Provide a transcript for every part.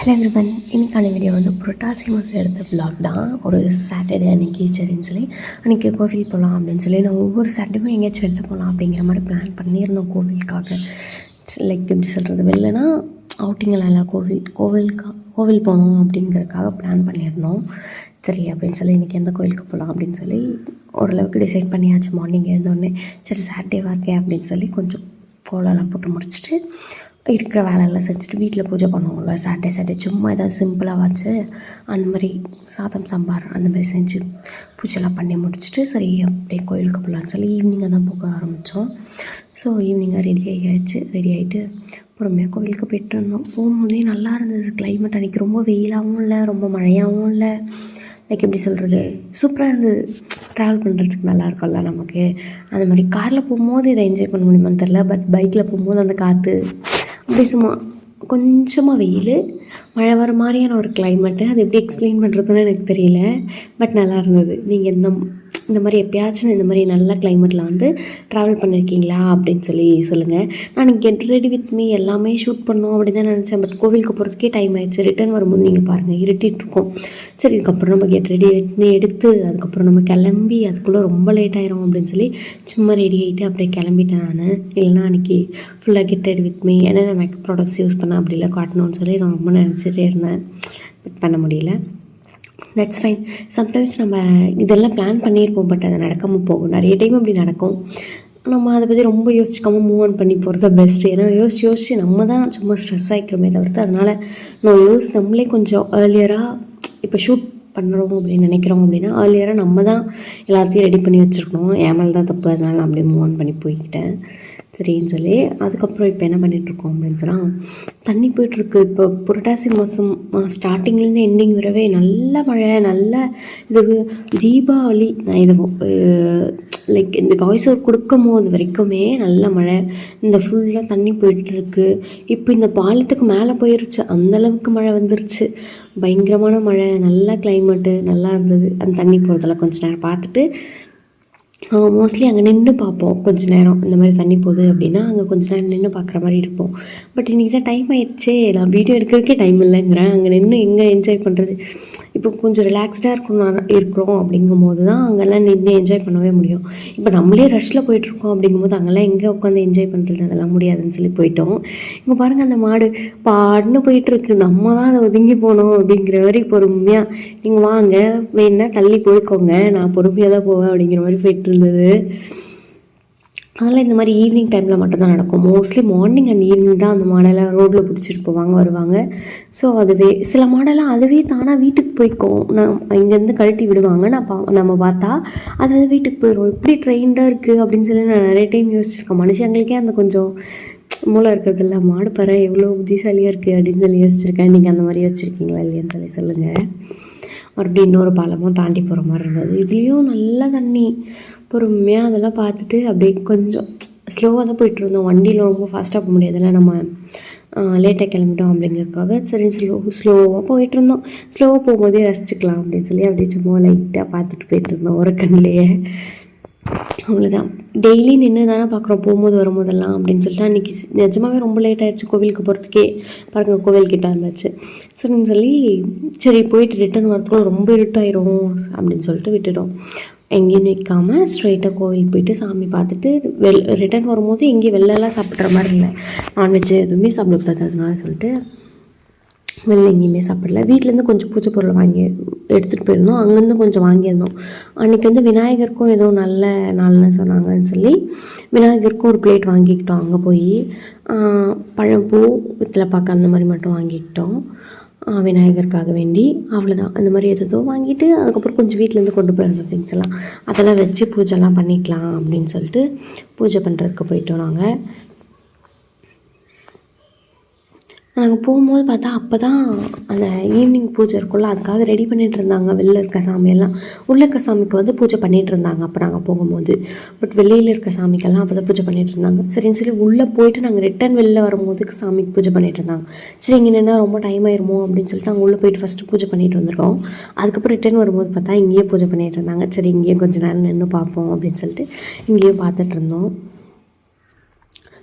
Hello everyone, இன்னைக்கான video வந்து புரட்டாசி மாதம் எடுத்த vlog தான். ஒரு சாட்டர்டே அன்றைக்கி சரின்னு சொல்லி அன்றைக்கி கோவில் போகலாம் அப்படின்னு சொல்லி நான் ஒவ்வொரு சாட்டர்டேயும் எங்கேயாச்சும் வெளில போகலாம் அப்படிங்கிற மாதிரி பிளான் பண்ணியிருந்தோம் கோவிலுக்காக. லைக் எப்படி சொல்கிறது, வெளிலனா அவுட்டிங்கெல்லாம் இல்லை, கோவில் போகணும் அப்படிங்கிறதுக்காக பிளான் பண்ணியிருந்தோம். சரி அப்படின்னு சொல்லி இன்றைக்கி எந்த கோவிலுக்கு போகலாம் அப்படின்னு சொல்லி ஓரளவுக்கு டிசைட் பண்ணியாச்சு. மார்னிங் எழுந்தோடனே சரி சாட்டர்டேவாக இருக்கே அப்படின்னு சொல்லி கொஞ்சம் கோலம்லாம் போட்டு முடிச்சுட்டு இருக்கிற வேலையெல்லாம் செஞ்சுட்டு வீட்டில் பூஜை பண்ணுவோம்ல சாட்டர்டே சும்மா ஏதாவது சிம்பிளாக வச்சு அந்த மாதிரி சாதம் சாம்பார் அந்த மாதிரி செஞ்சு பூஜைலாம் பண்ணி முடிச்சுட்டு சரி அப்படியே கோயிலுக்கு போகலான்னு சொல்லி ஈவினிங்காக தான் போக ஆரம்பித்தோம். ஸோ ஈவினிங்காக ரெடி ஆகிட்டு பொறுமையாக கோவிலுக்கு போய்ட்டு இருந்தோம். போகும்போதே நல்லா இருந்தது கிளைமேட். அன்றைக்கி ரொம்ப வெயிலாகவும் இல்லை, ரொம்ப மழையாகவும் இல்லை. லைக் எப்படி சொல்கிறது, சூப்பராக இருந்தது. ட்ராவல் பண்ணுறதுக்கு நல்லா இருக்கும்ல நமக்கு. அந்த மாதிரி காரில் போகும்போது இதை என்ஜாய் பண்ண முடியுமான்னு தெரில, பட் பைக்கில் போகும்போது அந்த காற்று அப்படியே சும்மா கொஞ்சமாக வெயில், மழை வர மாதிரியான ஒரு கிளைமேட்டு. அது எப்படி எக்ஸ்பிளைன் பண்ணுறதுன்னு எனக்கு தெரியல, பட் நல்லா இருந்தது. நீங்கள் இந்த மாதிரி எப்போயாச்சும் இந்த மாதிரி நல்ல கிளைமேட்டில் வந்து ட்ராவல் பண்ணியிருக்கீங்களா அப்படின்னு சொல்லி சொல்லுங்கள். நான் கெட் ரெடி வித் மீ எல்லாமே ஷூட் பண்ணோம் அப்படி தான் நினச்சேன். பட் கோவிலுக்கு போகிறதுக்கே டைம் ஆகிடுச்சு. ரிட்டர்ன் வரும்போது நீங்கள் பாருங்கள் இருட்டிகிட்ருக்கோம். சரி இதுக்கப்புறம் நம்ம கெட் ரெடி வித் மீ எடுத்து அதுக்கப்புறம் நம்ம கிளம்பி அதுக்குள்ளே ரொம்ப லேட் ஆயிரும் அப்படின்னு சொல்லி சும்மா ரெடி ஆகிட்டு அப்படியே கிளம்பிட்டேன் நான். இல்லைனா அன்றைக்கி ஃபுல்லாக கெட் ரெடி வித் மீ என்னென்ன மேக்கப் ப்ராடக்ட்ஸ் யூஸ் பண்ணேன் அப்படிலாம் காட்டணும்னு சொல்லி நான் ரொம்ப நினச்சிட்டே இருந்தேன். பட் பண்ண முடியல. That's fine. சம்டைம்ஸ் நம்ம இதெல்லாம் பிளான் பண்ணியிருப்போம், பட் அது நடக்காமல் போகும். நிறைய டைம் அப்படி நடக்கும். நம்ம அதை பற்றி ரொம்ப யோசிக்காமல் மூவ் ஆன் பண்ணி போகிறது தான் பெஸ்ட்டு. ஏன்னா யோசிச்சு நம்ம தான் சும்மா ஸ்ட்ரெஸ் ஆகிக்கிறோமே தவிர்த்து, அதனால் நம்மளே கொஞ்சம் ஏர்லியராக இப்போ ஷூட் பண்ணுறோம் அப்படின்னு நினைக்கிறோம் அப்படின்னா ஏர்லியராக நம்ம தான் எல்லாத்தையும் ரெடி பண்ணி வச்சுருக்கணும். என் மேலே தான் தப்பு, அதனால் நான் அப்படியே மூவ் ஆன் பண்ணி போய்கிட்டேன் சரின்னு சொல்லி. அதுக்கப்புறம் இப்போ என்ன பண்ணிகிட்ருக்கோம் அப்படின்னு சொன்னால் தண்ணி போய்ட்டுருக்கு. இப்போ புரட்டாசி மாதம் ஸ்டார்டிங்லேருந்து எண்டிங் வரவே நல்ல மழை, நல்ல இது தீபாவளி. நான் இது லைக் இந்த வாய்ஸ் ஓவர் கொடுக்கும் போது வரைக்குமே நல்ல மழை. இந்த ஃபுல்லாக தண்ணி போயிட்டுருக்கு. இப்போ இந்த பாலத்துக்கு மேலே போயிடுச்சு, அந்தளவுக்கு மழை வந்துருச்சு. பயங்கரமான மழை, நல்ல கிளைமேட்டு, நல்லா இருந்தது. அந்த தண்ணி போகிறதெல்லாம் கொஞ்சம் நேரம் பார்த்துட்டு மோஸ்ட்லி அங்கே நின்று பார்ப்போம் கொஞ்சம் நேரம். இந்த மாதிரி தண்ணி போகுது அப்படின்னா அங்கே கொஞ்சம் நேரம் நின்று பார்க்குற மாதிரி இருப்போம். பட் இன்றைக்கி தான் டைம் ஆயிடுச்சே, நான் வீடியோ எடுக்கிறதுக்கே டைம் இல்லைங்கிறேன். அங்கே நின்று எங்கே என்ஜாய் பண்ணுறது? இப்போ கொஞ்சம் ரிலாக்ஸ்டாக இருக்கிறோம் அப்படிங்கும்போது தான் அங்கெல்லாம் நின்று என்ஜாய் பண்ணவே முடியும். இப்போ நம்மளே ரஷ்ஷில் போயிட்டுருக்கோம் அப்படிங்கும்போது அங்கெல்லாம் எங்கே உட்காந்து என்ஜாய் பண்ணுறது? அதெல்லாம் முடியாதுன்னு சொல்லி போயிட்டோம். இங்கே பாருங்கள், அந்த மாடு பாடுன்னு போயிட்டுருக்கு. நம்ம தான் அதை ஒதுங்கி போகணும் அப்படிங்கிற மாதிரி பொறுமையாக நீங்கள் வாங்க வேணுன்னா தள்ளி போய்க்கோங்க, நான் பொறுமையாக தான் போவேன் அப்படிங்கிற மாதிரி போயிட்டு இருந்தது. அதெல்லாம் இந்த மாதிரி ஈவினிங் டைமில் மட்டும்தான் நடக்கும். மோஸ்ட்லி மார்னிங் அண்ட் ஈவினிங் தான் அந்த மாடெல்லாம் ரோட்டில் பிடிச்சிட்டு போவாங்க வருவாங்க. ஸோ அதுவே சில மாடெல்லாம் அதுவே தானாக வீட்டுக்கு போய்க்கும். இங்கேருந்து கழட்டி விடுவாங்க, நம்ம பார்த்தா அது வந்து வீட்டுக்கு போயிடும். எப்படி ட்ரெயின்டாக இருக்குது அப்படின்னு சொல்லி நான் நிறைய டைம் யோசிச்சிருக்கேன். மனுஷங்களுக்கே அந்த கொஞ்சம் மூளை இருக்கிறது இல்லை, மாடு பாரு எவ்வளோ புத்திசாலியாக இருக்குது அப்படின்னு சொல்லி யோசிச்சிருக்கேன். நீங்கள் அந்த மாதிரி யோசிச்சிருக்கீங்களா இல்லையான்னு சொல்லி சொல்லுங்கள். மறுபடியும் இன்னொரு பாலமும் தாண்டி போகிற மாதிரி இருந்தது. இதுலேயும் நல்ல தண்ணி. பொறுமையாக அதெல்லாம் பார்த்துட்டு அப்படியே கொஞ்சம் ஸ்லோவாக தான் போய்ட்டுருந்தோம். வண்டியில் ரொம்ப ஃபாஸ்ட்டாக போக முடியாதுல்ல, நம்ம லேட்டாக கிளம்பிட்டோம் அப்படிங்கிறதுக்காக சரி ஸ்லோவாக போயிட்டுருந்தோம். ஸ்லோவாக போகும்போதே ரசிச்சுக்கலாம் அப்படின்னு சொல்லி அப்படியே சும்மா லைட்டாக பார்த்துட்டு போயிட்டுருந்தோம் ஒரு கண்ணிலேயே. அவ்வளோதான். டெய்லி நின்று தானே பார்க்குறோம் போகும்போது வரும்போதெல்லாம் அப்படின்னு சொல்லிட்டு அன்றைக்கி நிஜமாகவே ரொம்ப லேட் ஆகிடுச்சு கோவிலுக்கு போகிறதுக்கே. பாருங்கள் கோவில்கிட்ட இருந்தாச்சு. சரின்னு சொல்லி சரி போயிட்டு ரிட்டன் வரதுக்குள்ள ரொம்ப இருட்டாயிரும் அப்படின்னு சொல்லிட்டு விட்டுட்டோம். எங்கேயும் நிற்காமல் ஸ்ட்ரைட்டாக கோவில் போயிட்டு சாமி பார்த்துட்டு ரிட்டன் வரும்போது எங்கேயும் வெளிலலாம் சாப்பிட்ற மாதிரி இல்லை. நான்வெஜ் எதுவுமே சாப்பிடக்கூடாது, அதனால சொல்லிட்டு வெளில எங்கேயுமே சாப்பிடல. வீட்டிலேருந்து கொஞ்சம் பூஜை பொருள் வாங்கி எடுத்துகிட்டு போயிருந்தோம். அங்கேருந்து கொஞ்சம் வாங்கியிருந்தோம். அன்றைக்கி வந்து விநாயகருக்கும் ஏதோ நல்ல நாள்னு சொன்னாங்கன்னு சொல்லி விநாயகருக்கும் ஒரு பிளேட் வாங்கிக்கிட்டோம். அங்கே போய் பழம்பூ வெத்தலைப்பாக்கு அந்த மாதிரி மட்டும் வாங்கிக்கிட்டோம் விநாயகருக்காக வேண்டி. அவ்வளோதான். அந்த மாதிரி எதோ வாங்கிட்டு அதுக்கப்புறம் கொஞ்சம் வீட்டிலேருந்து கொண்டு போயிருந்தோம் திங்ஸ் எல்லாம். அதெல்லாம் வச்சு பூஜைலாம் பண்ணிக்கலாம் அப்படின்னு சொல்லிட்டு பூஜை பண்ணுறதுக்கு போயிட்டோம். நாங்கள் போகும்போது பார்த்தா அப்போ தான் அந்த ஈவினிங் பூஜை இருக்குள்ள அதுக்காக ரெடி பண்ணிகிட்டு இருந்தாங்க. வெளில இருக்க சாமியெல்லாம் உள்ள இருக்க சாமிக்கு வந்து பூஜை பண்ணிகிட்டு இருந்தாங்க அப்போ நாங்கள் போகும்போது. பட் வெளியில் இருக்க சாமிக்கெல்லாம் அப்போ தான் பூஜை பண்ணிகிட்டு இருந்தாங்க. சரின்னு சொல்லி உள்ளே போயிட்டு நாங்கள் ரிட்டன் வெளில வரும்போது சாமிக்கு பூஜை பண்ணிகிட்டு இருந்தாங்க. சரி இங்கே நின்னா ரொம்ப டைம் ஆயிருமோ அப்படின்னு சொல்லிட்டு நாங்கள் உள்ளே போயிட்டு ஃபஸ்ட்டு பூஜை பண்ணிட்டு வந்துருக்கோம். அதுக்கப்புறம் ரிட்டன் வரும்போது பார்த்தா இங்கேயே பூஜை பண்ணிகிட்டு இருந்தாங்க. சரி இங்கேயும் கொஞ்சம் நேரம் நின்று பார்ப்போம் அப்படின்னு சொல்லிட்டு இங்கேயும் பார்த்துட்டு இருந்தோம்.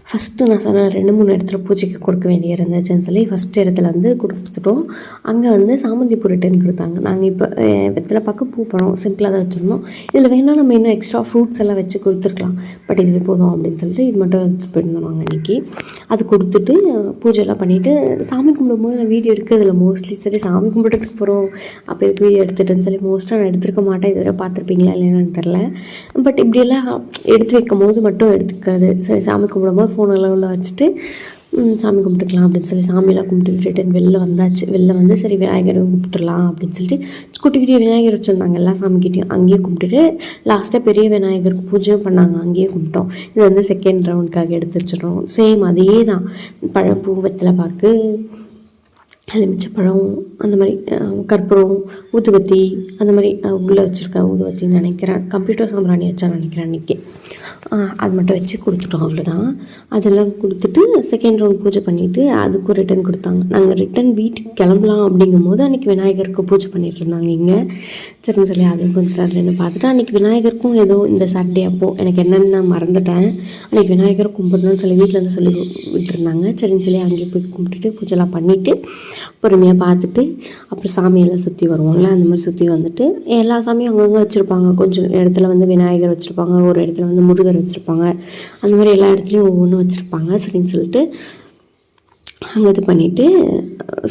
ஃபஸ்ட்டு நான் சொன்ன 2-3 இடத்துல பூஜைக்கு கொடுக்க வேண்டிய இருந்துச்சுன்னு சொல்லி ஃபஸ்ட்டு இடத்துல வந்து கொடுத்துட்டோம். அங்கே வந்து சாமந்தி பூ ரிட்டன் கொடுத்தாங்க. நாங்கள் இப்போ வெத்தலை பாக்கு பூ பழம் சிம்பிளாக தான் வச்சுருந்தோம். இதில் வேணால் நம்ம இன்னும் எக்ஸ்ட்ரா ஃப்ரூட்ஸ் எல்லாம் வச்சு கொடுத்துருக்கலாம். பட் இது போதும் அப்படின்னு சொல்லிட்டு இது மட்டும் எடுத்துகிட்டு போயிருந்தோம் நாங்கள் அன்றைக்கி. அது கொடுத்துட்டு பூஜைலாம் பண்ணிவிட்டு சாமி கும்பிடும்போது நான் வீடியோ எடுக்கிறதில்ல மோஸ்ட்லி. சரி சாமி கும்பிட்டுட்டு போகிறோம் அப்போ இதுக்கு வீடியோ எடுத்துகிட்டுன்னு சொல்லி மோஸ்ட்டாக நான் எடுத்துருக்க மாட்டேன். இதுவரை பார்த்துருப்பீங்களா இல்லைன்னு தெரில. பட் இப்படியெல்லாம் எடுத்து வைக்கும் போது மட்டும் எடுத்துக்காது. சரி சாமி கும்பிடும்போது ஃபோனெல்லாம் உள்ள வச்சுட்டு சாமி கும்பிட்டுக்கலாம் அப்படின்னு சொல்லி சாமியெல்லாம் கும்பிட்டு ரிட்டன் வெளில வந்தாச்சு. வெளில வந்து சரி விநாயகரை கும்பிட்டுடலாம் அப்படின்னு சொல்லிட்டு குட்டி குட்டி விநாயகர் வச்சுருந்தாங்க எல்லா சாமிக்கிட்டையும். அங்கேயே கும்பிட்டுட்டு லாஸ்ட்டாக பெரிய விநாயகருக்கு பூஜையும் பண்ணாங்க. அங்கேயே கும்பிட்டோம். இது வந்து செகண்ட் ரவுண்டுக்காக எடுத்து வச்சிடறோம். சேம் அதே தான் பழப்பூ வெத்தலை பாக்கு எலுமிச்சப்பழம் அந்த மாதிரி கற்பூரம் ஊதுபத்தி அந்த மாதிரி உள்ளே வச்சுருக்கேன் ஊதுபத்தின்னு நினைக்கிறேன். கம்ப்யூட்டர் சாம்பிராணி வச்சா நினைக்கிறேன் அன்றைக்கி. அது மட்டும் வச்சு கொடுத்துட்டோம் அவ்வளோதான். அதெல்லாம் கொடுத்துட்டு செகண்ட் ரவுண்ட் பூஜை பண்ணிவிட்டு அதுக்கும் ரிட்டன் கொடுத்தாங்க. நாங்கள் ரிட்டன் வீட்டுக்கு கிளம்பலாம் அப்படிங்கும் போது அன்றைக்கி விநாயகருக்கு பூஜை பண்ணிகிட்டு இருந்தாங்க இங்கே. சரின்னு சொல்லி அதையும் கொஞ்சம் நேரம் பார்த்துட்டு அன்றைக்கி விநாயகருக்கும் ஏதோ இந்த சாட்டர்டே அப்போது எனக்கு என்னென்னு நான் மறந்துட்டேன். அன்றைக்கி விநாயகர் கும்பிடணும்னு சொல்லி வீட்டிலேருந்து சொல்லி விட்டுருந்தாங்க. சரின்னு சொல்லி அங்கேயே போய் கும்பிட்டுட்டு பூஜைலாம் பண்ணிவிட்டு பொறுமையாக பார்த்துட்டு அப்புறம் சாமியெல்லாம் சுற்றி வருவோம்ல அந்த மாதிரி சுற்றி வந்துட்டு எல்லா சாமியும் அங்கங்கே வச்சுருப்பாங்க. கொஞ்சம் இடத்துல வந்து விநாயகர் வச்சுருப்பாங்க, ஒரு இடத்துல வந்து முருகர் வச்சுருப்பாங்க. அந்த மாதிரி எல்லா இடத்துலையும் ஒவ்வொன்றும் வச்சுருப்பாங்க. சரின்னு சொல்லிட்டு அங்கே இது பண்ணிவிட்டு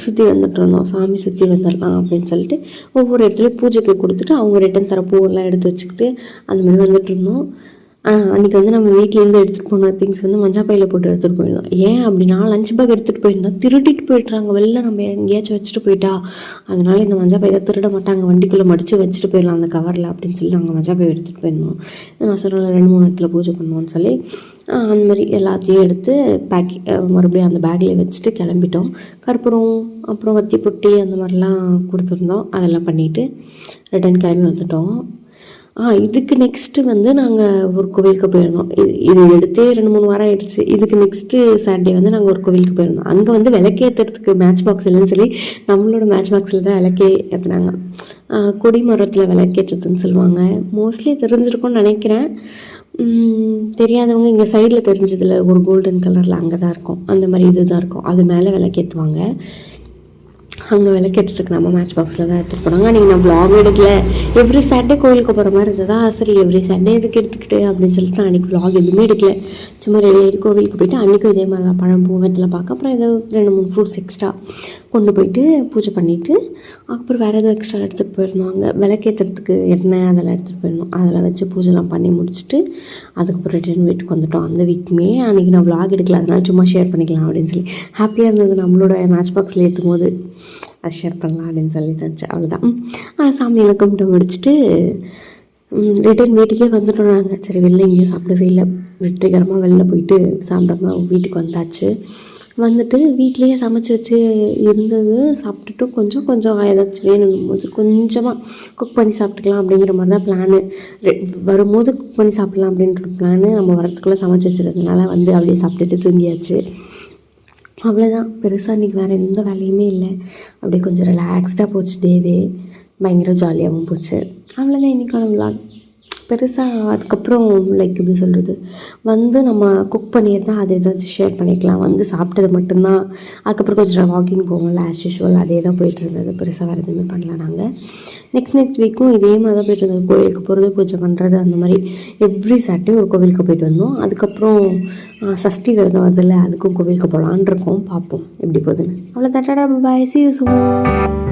சுற்றி வந்துட்டு இருந்தோம். சாமி சுற்றி வந்துடலாம் அப்படின்னு சொல்லிட்டு ஒவ்வொரு இடத்துலையும் பூஜைக்கு கொடுத்துட்டு அவங்க ரிட்டன் தர பூவெல்லாம் எடுத்து வச்சுக்கிட்டு அந்த மாதிரி வந்துட்டு இருந்தோம். அன்றைக்கி வந்து நம்ம வீட்டிலேருந்து எடுத்துகிட்டு போன திங்ஸ் வந்து மஞ்சள் பையில் போட்டு எடுத்துகிட்டு போயிருந்தோம். ஏன் அப்படின்னா லஞ்ச் பேக் எடுத்துகிட்டு போயிருந்தோம். திருடிட்டு போய்ட்றாங்க வெளில நம்ம எங்கேயாச்சும் வச்சுட்டு போயிட்டா. அதனால் இந்த மஞ்சள் பை தான் திருட மாட்டாங்க, வண்டிக்குள்ளே மடித்து வச்சுட்டு போயிடலாம் அந்த கவரில் அப்படின்னு சொல்லி நாங்கள் மஞ்சள் பை எடுத்துகிட்டு போயிருந்தோம். நான் சொன்ன 2-3 இடத்துல பூஜை பண்ணுவோன்னு சொல்லி அந்த மாதிரி எல்லாத்தையும் எடுத்து மறுபடியும் அந்த பேக்கில் வச்சுட்டு கிளம்பிட்டோம். கற்பூரம் அப்புறம் வத்தி பொட்டி அந்த மாதிரிலாம் கொடுத்துருந்தோம். அதெல்லாம் பண்ணிவிட்டு ரிட்டன் கிளம்பி வந்துட்டோம். இதுக்கு நெக்ஸ்ட்டு வந்து நாங்கள் ஒரு கோவிலுக்கு போயிருந்தோம். இது எடுத்தே 2-3 வாரம் ஆயிடுச்சு. இதுக்கு நெக்ஸ்ட்டு சாட்டர்டே வந்து நாங்கள் ஒரு கோவிலுக்கு போயிருந்தோம். அங்கே வந்து விளக்கேற்றுறதுக்கு மேட்ச் பாக்ஸ் இல்லைன்னு சொல்லி நம்மளோட மேட்ச் பாக்ஸில் தான் விளக்கே ஏற்றுனாங்க. கொடி மரத்தில் விளக்கேற்றுறதுன்னு சொல்லுவாங்க. மோஸ்ட்லி தெரிஞ்சிருக்கும்னு நினைக்கிறேன். தெரியாதவங்க இங்கே சைடில் தெரிஞ்சதில்ல ஒரு கோல்டன் கலரில் அங்கே தான் இருக்கும். அந்த மாதிரி இது தான் இருக்கும். அது மேலே விளக்கேற்றுவாங்க. அங்கே விளக்கேற்றுறதுக்கு நம்ம மேட்ச் பாக்ஸில் தான் எடுத்துகிட்டு போனாங்க. அன்றைக்கி நான் வ்ளாக் எடுக்கல. எவ்ரி சாட்டர்டே கோயிலுக்கு போகிற மாதிரி இருந்ததா. சரி எவ்ரி சாட்டர்டே எதுக்கு எடுத்துக்கிட்டு அப்படின்னு சொல்லிட்டு நான் அன்றைக்கி வ்ளாக் எதுவுமே எடுக்கல. சும்மா ரெடி ஆகிட்டு கோவிலுக்கு போயிட்டு அன்றைக்கும் இதே மாதிரி தான் பழம் பூ வெத்தலை பார்க்க அப்புறம் ஏதோ 2-3 ஃப்ரூட்ஸ் எக்ஸ்ட்ரா கொண்டு போயிட்டு பூஜை பண்ணிவிட்டு அப்புறம் வேறு எதுவும் எக்ஸ்ட்ரா எடுத்துகிட்டு போயிருந்தோம். அங்கே விளக்கேற்றுறதுக்கு எண்ணெய் அதெல்லாம் எடுத்துகிட்டு போயிருந்தோம். அதில் வச்சு பூஜைலாம் பண்ணி முடிச்சுட்டு அதுக்கப்புறம் ரிட்டர்ன் வீட்டுக்கு வந்துவிட்டோம். அந்த வீக்குமே அன்றைக்கி நான் வ்ளாக் எடுக்கல, அதனால் சும்மா ஷேர் பண்ணிக்கலாம் அப்படின்னு சொல்லி ஹாப்பியாக இருந்தது. நம்மளோட மேட்ச் பாக்ஸில் ஏற்றும் போது அதை ஷேர் பண்ணலாம் அப்படின்னு சொல்லி தந்துச்சு. அவ்வளோதான். சாமியெல்லாம் கும்பிட்டு முடிச்சுட்டு ரிட்டர்ன் வீட்டுக்கே வந்துட்டோம் நாங்கள். சரி வெளில எங்கேயும் சாப்பிடவே இல்லை. வெற்றிகரமாக வெளில போயிட்டு சாப்பிடாம வீட்டுக்கு வந்தாச்சு. வந்துட்டு வீட்லேயே சமைச்சி வச்சு இருந்தது சாப்பிட்டுட்டு கொஞ்சம் ஏதாச்சும் வேணும் போது கொஞ்சமாக குக் பண்ணி சாப்பிட்டுக்கலாம் அப்படிங்கிற மாதிரி தான் பிளானு. வரும்போது குக் பண்ணி சாப்பிட்லாம் அப்படின்ற பிளானு. நம்ம வரத்துக்குள்ளே சமைச்சி வச்சுருந்ததுனால வந்து அப்படியே சாப்பிட்டுட்டு தூங்கியாச்சு. அவ்வளோதான். பெருசாக இன்றைக்கி வேறு எந்த வேலையுமே இல்லை. அப்படியே கொஞ்சம் ரிலாக்ஸ்டாக போச்சு டேவே. பயங்கர ஜாலியாகவும் போச்சு. அவ்வளோதான் இன்றைக்கான விளாக். பெருசாக அதுக்கப்புறம் லைக் எப்படி சொல்கிறது வந்து நம்ம குக் பண்ணியிருந்தால் அது ஏதாச்சும் ஷேர் பண்ணிக்கலாம். வந்து சாப்பிட்டது மட்டும்தான். அதுக்கப்புறம் கொஞ்சம் வாக்கிங் போவோம்ல ஆஸ் யூஷுவல் அதே தான் போயிட்டு இருந்தது. பெருசாக வேறு எதுவுமே பண்ணல. நாங்கள் நெக்ஸ்ட் வீக்கும் இதே மாதிரி தான் போய்ட்டு இருந்தது. கோயிலுக்கு போகிறது பூஜை பண்ணுறது அந்த மாதிரி எவ்ரி சாட்டர்டே ஒரு கோவிலுக்கு போயிட்டு வந்தோம். அதுக்கப்புறம் சஷ்டி விரதம் வருதில்ல அதுக்கும் கோவிலுக்கு போகலான் இருக்கோம். பார்ப்போம் எப்படி போகுதுன்னு. அவ்வளோ தட்டாடா பாய். See you soon.